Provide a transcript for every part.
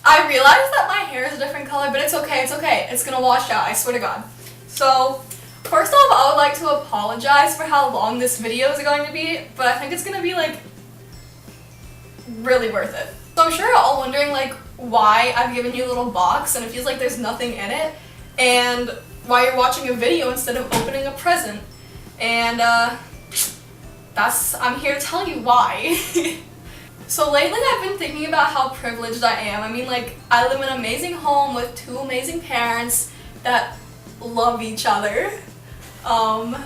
I realize that my hair is a different color, but it's okay, it's okay. It's gonna wash out, I swear to God. So, first off, I would like to apologize for how long this video is going to be, but I think it's gonna be, like, really worth it. So I'm sure you're all wondering, like, why I've given you a little box and it feels like there's nothing in it, and why you're watching a video instead of opening a present. And, I'm here to tell you why. So lately I've been thinking about how privileged I am. I mean, like, I live in an amazing home with two amazing parents that love each other. And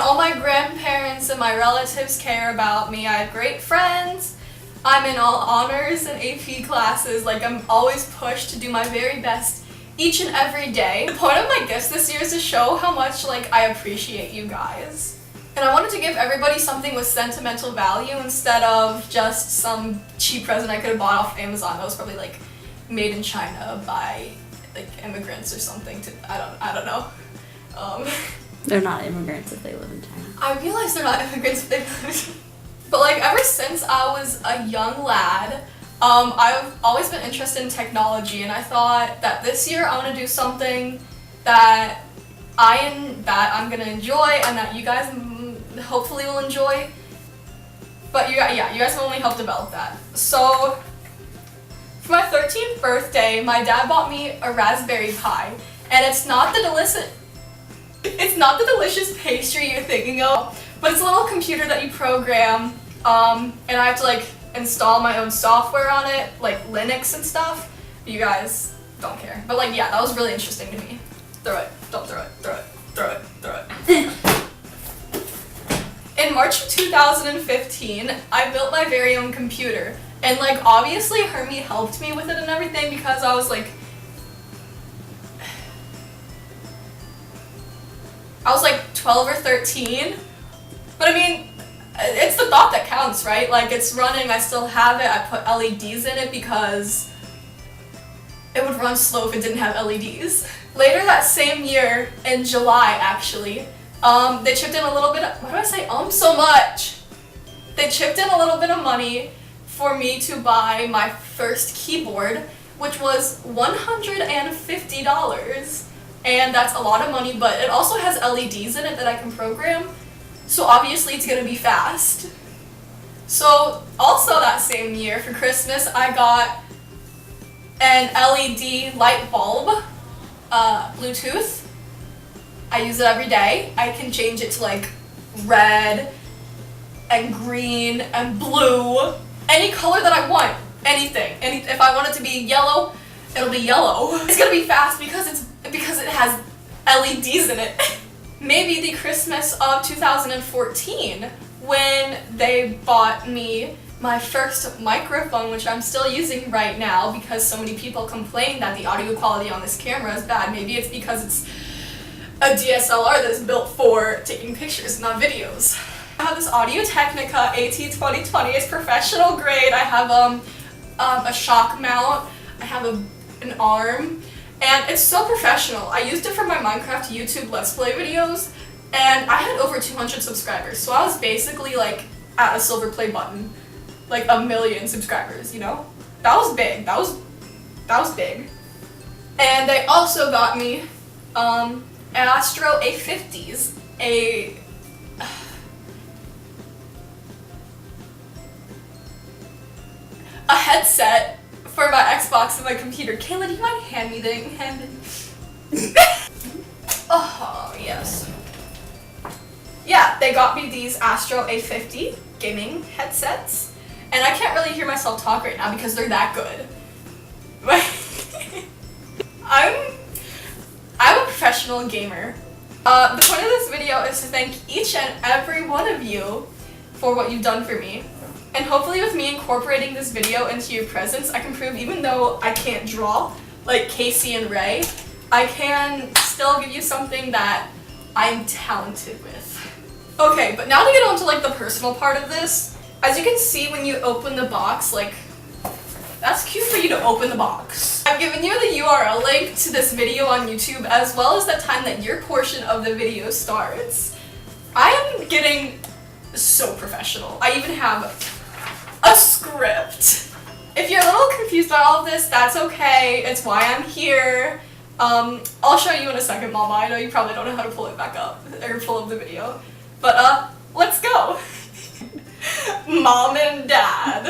all my grandparents and my relatives care about me. I have great friends. I'm in all honors and AP classes. Like, I'm always pushed to do my very best each and every day. The point of my gifts this year is to show how much, like, I appreciate you guys. And I wanted to give everybody something with sentimental value instead of just some cheap present I could have bought off Amazon that was probably, like, made in China by, like, immigrants or something. I don't know. They're not immigrants if they live in China. I realize they're not immigrants if they live in China. But, like, ever since I was a young lad, I've always been interested in technology, and I thought that this year I want to do something that I'm gonna enjoy and that you guys hopefully will enjoy. But you guys will only help develop that. So, for my 13th birthday, my dad bought me a Raspberry Pi, and it's not the delicious pastry you're thinking of, but it's a little computer that you program, and I have to, like, install my own software on it, like Linux and stuff. You guys don't care. But, like, yeah, that was really interesting to me. Throw it. Don't throw it. Throw it. Throw it. Throw it. In March of 2015, I built my very own computer. And, like, obviously Hermie helped me with it and everything because I was, like, 12 or 13. But, I mean, it's the thought that counts, right? Like, it's running, I still have it, I put LEDs in it because it would run slow if it didn't have LEDs. Later that same year, in July actually, they chipped in a little bit of, why do I say so much? They chipped in a little bit of money for me to buy my first keyboard, which was $150. And that's a lot of money, but it also has LEDs in it that I can program, so obviously it's gonna be fast. So also that same year for Christmas, I got an LED light bulb, Bluetooth. I use it every day. I can change it to, like, red and green and blue, any color that I want, anything. If I want it to be yellow, it'll be yellow. It's gonna be fast because it has LEDs in it. Maybe the Christmas of 2014 when they bought me my first microphone, which I'm still using right now because so many people complain that the audio quality on this camera is bad. Maybe it's because it's a DSLR that's built for taking pictures, not videos. I have this Audio-Technica AT2020. It's professional grade. I have a shock mount. I have an arm. And it's so professional. I used it for my Minecraft YouTube Let's Play videos, and I had over 200 subscribers, so I was basically, like, at a silver play button. Like, 1 million subscribers, you know? That was big. That was big. And they also got me, an Astro A50s, a headset for my Xbox and my computer. Kayla, do you mind hand me? Oh, yes. Yeah, they got me these Astro A50 gaming headsets, and I can't really hear myself talk right now because they're that good. I'm a professional gamer. The point of this video is to thank each and every one of you for what you've done for me. And hopefully with me incorporating this video into your presents, I can prove even though I can't draw, like Casey and Ray, I can still give you something that I'm talented with. Okay, but now to get on to, like, the personal part of this, as you can see when you open the box, like, that's cute for you to open the box. I've given you the URL link to this video on YouTube as well as the time that your portion of the video starts. I am getting so professional. I even have a script. If you're a little confused confused by all of this, that's okay. It's why I'm here. I'll show you in a second, Mama. I know you probably don't know how to pull it back up, or pull up the video. But, let's go. Mom and Dad.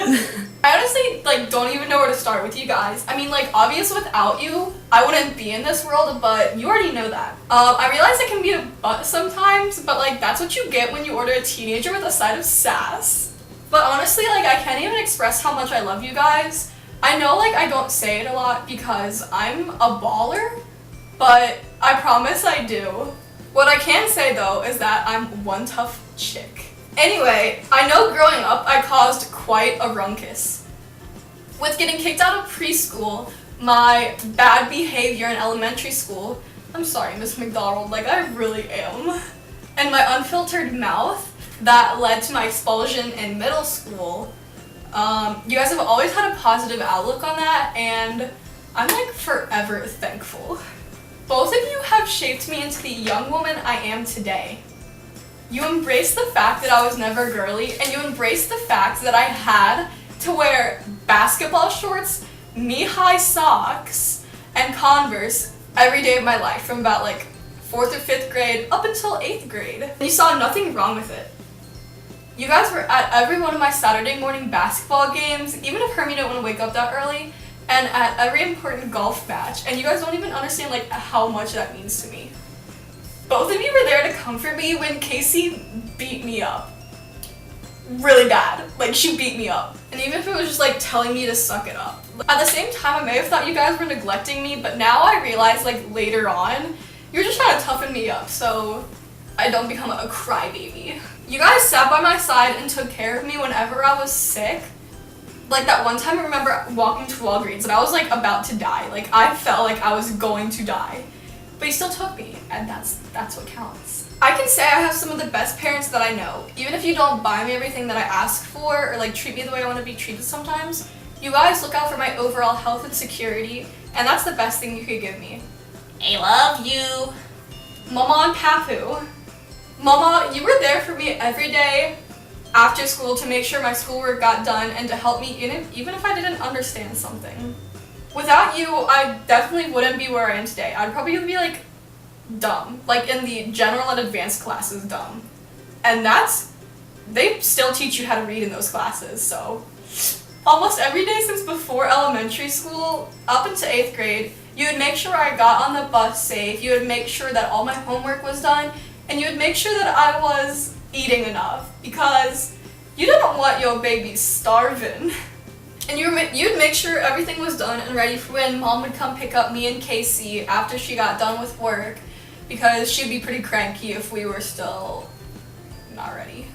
I honestly, like, don't even know where to start with you guys. I mean, like, obvious without you, I wouldn't be in this world, but you already know that. I realize it can be a butt sometimes, but, like, that's what you get when you order a teenager with a side of sass. But honestly, like, I can't even express how much I love you guys. I know, like, I don't say it a lot because I'm a baller, but I promise I do. What I can say, though, is that I'm one tough chick. Anyway, I know growing up I caused quite a ruckus. With getting kicked out of preschool, my bad behavior in elementary school, I'm sorry, Miss McDonald, like, I really am, and my unfiltered mouth that led to my expulsion in middle school, you guys have always had a positive outlook on that, and I'm, like, forever thankful. Both of you have shaped me into the young woman I am today. You embraced the fact that I was never girly, and you embraced the fact that I had to wear basketball shorts, knee-high socks, and Converse every day of my life from about, like, 4th or 5th grade up until 8th grade. And you saw nothing wrong with it. You guys were at every one of my Saturday morning basketball games, even if Hermie didn't want to wake up that early, and at every important golf match, and you guys don't even understand, like, how much that means to me. Both of you were there to comfort me when Casey beat me up. Really bad. Like, she beat me up. And even if it was just, like, telling me to suck it up. At the same time, I may have thought you guys were neglecting me, but now I realize, like, later on, you're just trying to toughen me up so I don't become a crybaby. You guys sat by my side and took care of me whenever I was sick. Like, that one time I remember walking to Walgreens and I was, like, about to die. Like, I felt like I was going to die. But you still took me, and that's what counts. I can say I have some of the best parents that I know. Even if you don't buy me everything that I ask for, or, like, treat me the way I want to be treated sometimes, you guys look out for my overall health and security, and that's the best thing you could give me. I love you. Mama and Papu. Mama, you were there for me every day after school to make sure my schoolwork got done and to help me even if I didn't understand something. Without you, I definitely wouldn't be where I am today. I'd probably be, like, dumb. Like, in the general and advanced classes, dumb. And they still teach you how to read in those classes, so. Almost every day since before elementary school, up into 8th grade, you would make sure I got on the bus safe, you would make sure that all my homework was done, and you would make sure that I was eating enough, because you didn't want your baby starving. And you'd make sure everything was done and ready for when Mom would come pick up me and Casey after she got done with work, because she'd be pretty cranky if we were still not ready.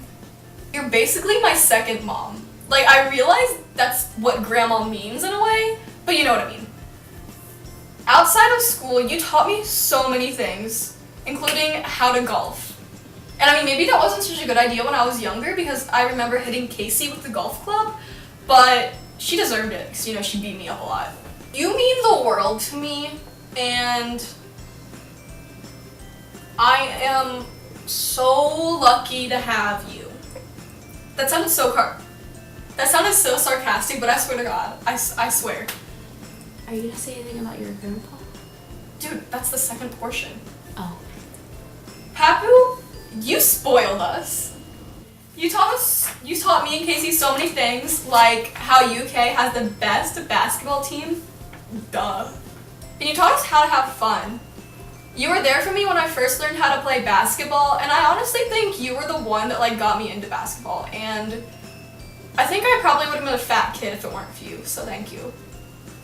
You're basically my second mom. Like, I realize that's what grandma means in a way, but you know what I mean. Outside of school, you taught me so many things, including how to golf. And I mean, maybe that wasn't such a good idea when I was younger, because I remember hitting Casey with the golf club, but she deserved it, because, you know, she beat me up a lot. You mean the world to me, and I am so lucky to have you. That sounded so sarcastic, but I swear to God, I swear. Are you gonna say anything about your grandpa? Dude, that's the second portion. Oh. Papu, you spoiled us. You taught me and Casey so many things, like how UK has the best basketball team. Duh. And you taught us how to have fun. You were there for me when I first learned how to play basketball, and I honestly think you were the one that, like, got me into basketball, and I think I probably would have been a fat kid if it weren't for you, so thank you.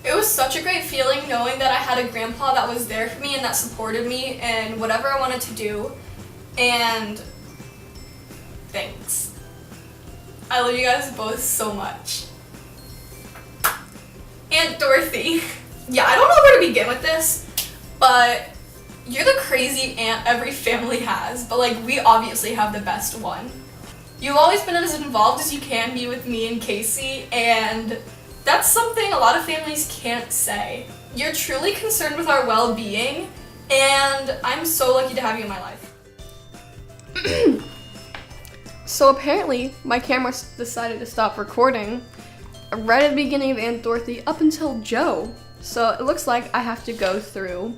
It was such a great feeling knowing that I had a grandpa that was there for me and that supported me in whatever I wanted to do, and thanks. I love you guys both so much. Aunt Dorothy. Yeah, I don't know where to begin with this, but you're the crazy aunt every family has, but, like, we obviously have the best one. You've always been as involved as you can be with me and Casey, and that's something a lot of families can't say. You're truly concerned with our well-being, and I'm so lucky to have you in my life. So apparently, my camera decided to stop recording, right at the beginning of Aunt Dorothy up until Joe. So it looks like I have to go through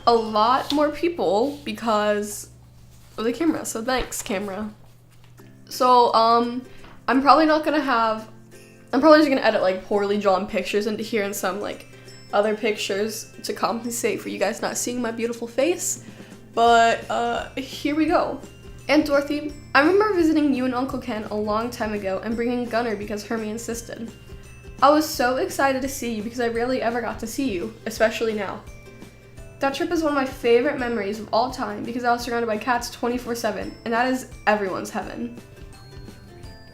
a lot more people because of the camera. So thanks, camera. So I'm probably just gonna edit like poorly drawn pictures into here and some like other pictures to compensate for you guys not seeing my beautiful face. But here we go. Aunt Dorothy, I remember visiting you and Uncle Ken a long time ago and bringing Gunner because Hermie insisted. I was so excited to see you because I rarely ever got to see you, especially now. That trip is one of my favorite memories of all time because I was surrounded by cats 24/7, and that is everyone's heaven.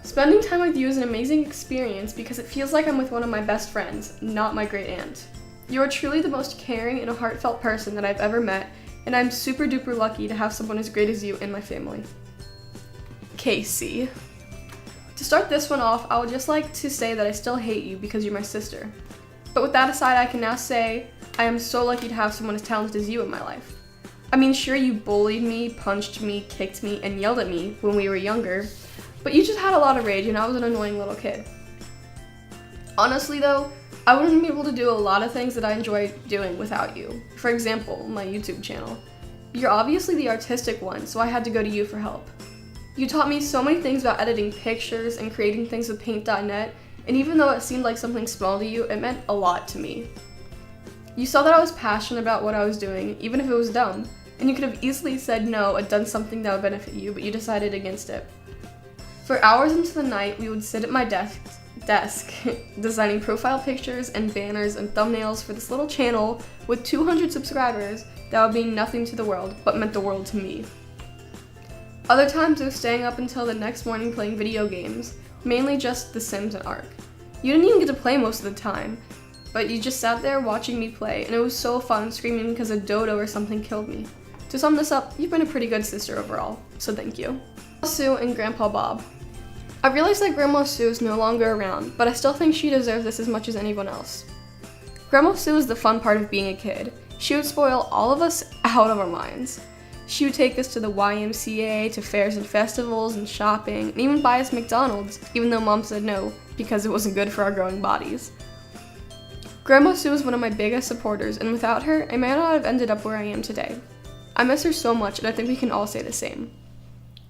Spending time with you is an amazing experience because it feels like I'm with one of my best friends, not my great aunt. You are truly the most caring and heartfelt person that I've ever met, and I'm super duper lucky to have someone as great as you in my family. Casey. To start this one off, I would just like to say that I still hate you because you're my sister. But with that aside, I can now say I am so lucky to have someone as talented as you in my life. I mean, sure, you bullied me, punched me, kicked me, and yelled at me when we were younger, but you just had a lot of rage and I was an annoying little kid. Honestly though, I wouldn't be able to do a lot of things that I enjoy doing without you. For example, my YouTube channel. You're obviously the artistic one, so I had to go to you for help. You taught me so many things about editing pictures and creating things with paint.net, and even though it seemed like something small to you, it meant a lot to me. You saw that I was passionate about what I was doing, even if it was dumb, and you could have easily said no and done something that would benefit you, but you decided against it. For hours into the night, we would sit at my desk designing profile pictures and banners and thumbnails for this little channel with 200 subscribers that would mean nothing to the world, but meant the world to me. Other times it was staying up until the next morning playing video games, mainly just The Sims and Ark. You didn't even get to play most of the time, but you just sat there watching me play, and it was so fun screaming because a dodo or something killed me. To sum this up, you've been a pretty good sister overall, so thank you. Sue and Grandpa Bob. I realize that Grandma Sue is no longer around, but I still think she deserves this as much as anyone else. Grandma Sue is the fun part of being a kid. She would spoil all of us out of our minds. She would take us to the YMCA, to fairs and festivals and shopping, and even buy us McDonald's, even though Mom said no, because it wasn't good for our growing bodies. Grandma Sue is one of my biggest supporters, and without her, I may not have ended up where I am today. I miss her so much, and I think we can all say the same.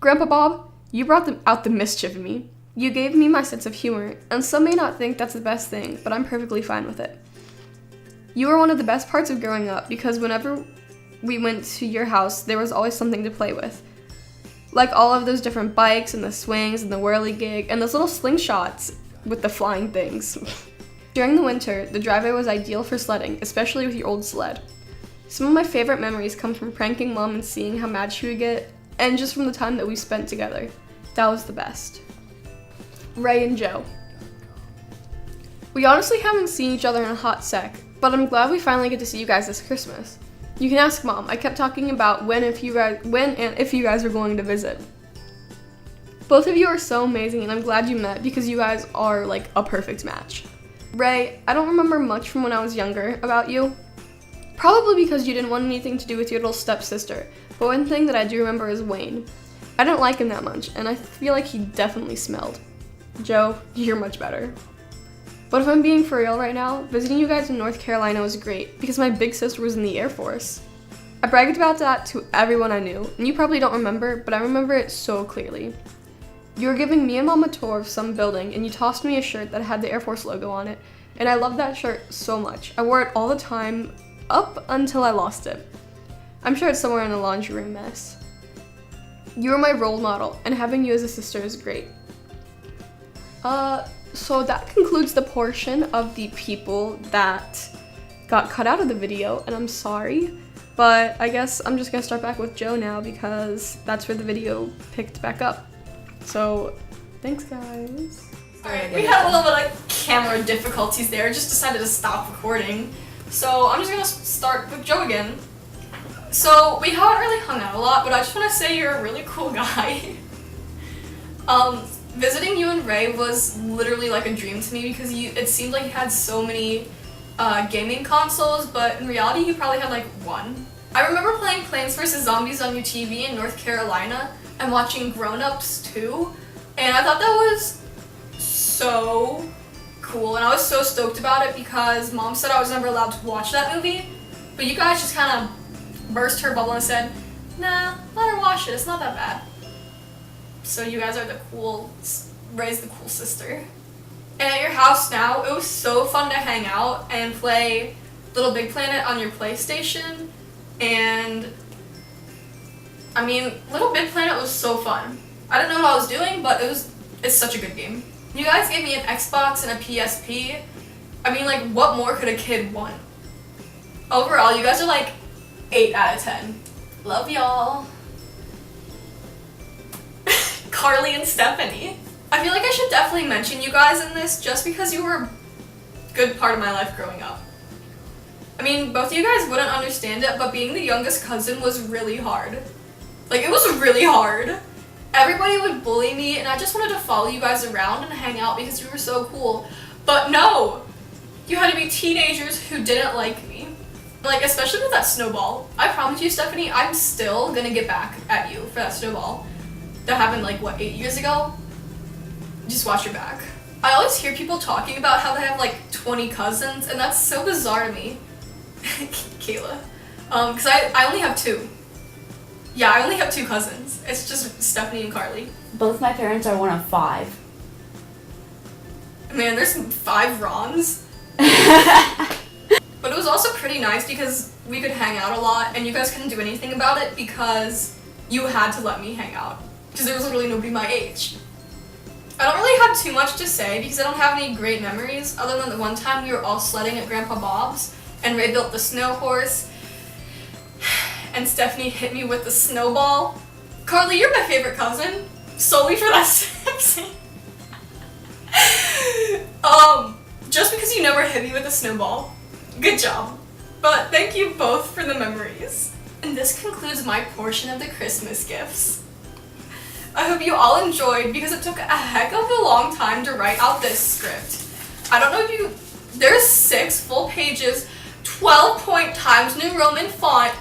Grandpa Bob, you brought out the mischief in me. You gave me my sense of humor, and some may not think that's the best thing, but I'm perfectly fine with it. You were one of the best parts of growing up because whenever we went to your house, there was always something to play with. Like all of those different bikes and the swings and the whirligig and those little slingshots with the flying things. During the winter, the driveway was ideal for sledding, especially with your old sled. Some of my favorite memories come from pranking Mom and seeing how mad she would get, and just from the time that we spent together. That was the best. Ray and Joe. We honestly haven't seen each other in a hot sec, but I'm glad we finally get to see you guys this Christmas. You can ask Mom. I kept talking about when and if you guys were going to visit. Both of you are so amazing, and I'm glad you met because you guys are like a perfect match. Ray, I don't remember much from when I was younger about you. Probably because you didn't want anything to do with your little stepsister, but one thing that I do remember is Wayne. I didn't like him that much, and I feel like he definitely smelled. Joe, you're much better. But if I'm being for real right now, visiting you guys in North Carolina was great because my big sister was in the Air Force. I bragged about that to everyone I knew, and you probably don't remember, but I remember it so clearly. You were giving me and Mom a tour of some building, and you tossed me a shirt that had the Air Force logo on it, and I loved that shirt so much. I wore it all the time, up until I lost it. I'm sure it's somewhere in the laundry room mess. You were my role model, and having you as a sister is great. So that concludes the portion of the people that got cut out of the video, and I'm sorry, but I guess I'm just gonna start back with Joe now because that's where the video picked back up. So, thanks guys. Alright, we had a little bit of camera difficulties there, just decided to stop recording. So I'm just gonna start with Joe again. So we haven't really hung out a lot, but I just want to say you're a really cool guy. Visiting you and Ray was literally like a dream to me because it seemed like you had so many gaming consoles, but in reality you probably had like one. I remember playing Plants vs. Zombies on your TV in North Carolina and watching Grown Ups too, and I thought that was so cool, and I was so stoked about it because Mom said I was never allowed to watch that movie, but you guys just kind of burst her bubble and said, nah, let her watch it, it's not that bad. So you guys are the cool, raised the cool sister. And at your house now, it was so fun to hang out and play Little Big Planet on your PlayStation, and I mean, Little Big Planet was so fun. I didn't know what I was doing, but it's such a good game. You guys gave me an Xbox and a PSP. I mean, like, what more could a kid want? Overall, you guys are like 8 out of 10. Love y'all. Carly and Stephanie. I feel like I should definitely mention you guys in this just because you were a good part of my life growing up. I mean, both of you guys wouldn't understand it, but being the youngest cousin was really hard. Like, it was really hard. Everybody would bully me, and I just wanted to follow you guys around and hang out because you were so cool. But no! You had to be teenagers who didn't like me. Like, especially with that snowball. I promise you, Stephanie, I'm still gonna get back at you for that snowball. That happened, like, what, 8 years ago? Just watch your back. I always hear people talking about how they have, like, 20 cousins, and that's so bizarre to me. Kayla. Because I only have 2. Yeah, I only have 2 cousins. It's just Stephanie and Carly. Both my parents are one of 5. Man, there's 5 Rons. But it was also pretty nice because we could hang out a lot and you guys couldn't do anything about it because you had to let me hang out. Because there was literally nobody my age. I don't really have too much to say because I don't have any great memories other than the one time we were all sledding at Grandpa Bob's and Ray built the snow horse and Stephanie hit me with the snowball. Carly, you're my favorite cousin, solely for that scene. Just because you never hit me with a snowball. Good job. But thank you both for the memories. And this concludes my portion of the Christmas gifts. I hope you all enjoyed because it took a heck of a long time to write out this script. I don't know if you... There's 6 full pages, 12-point Times New Roman font,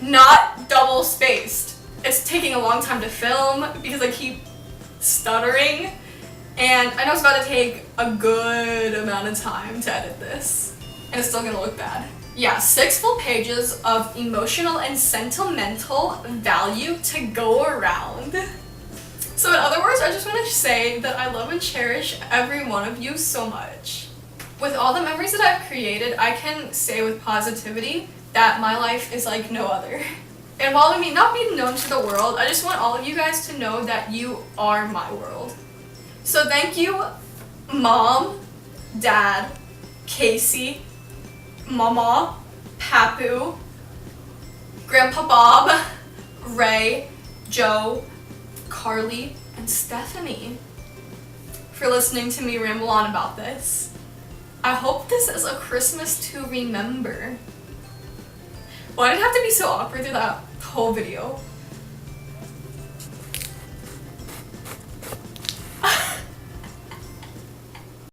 not double spaced. It's taking a long time to film because I keep stuttering. And I know it's about to take a good amount of time to edit this. And it's still gonna look bad. Yeah, 6 full pages of emotional and sentimental value to go around. So in other words, I just want to say that I love and cherish every one of you so much. With all the memories that I've created, I can say with positivity that my life is like no other. And while I may not be known to the world, I just want all of you guys to know that you are my world. So thank you, Mom, Dad, Casey, Mama, Papu, Grandpa Bob, Ray, Joe, Carly, and Stephanie for listening to me ramble on about this. I hope this is a Christmas to remember. Why did it have to be so awkward through that whole video?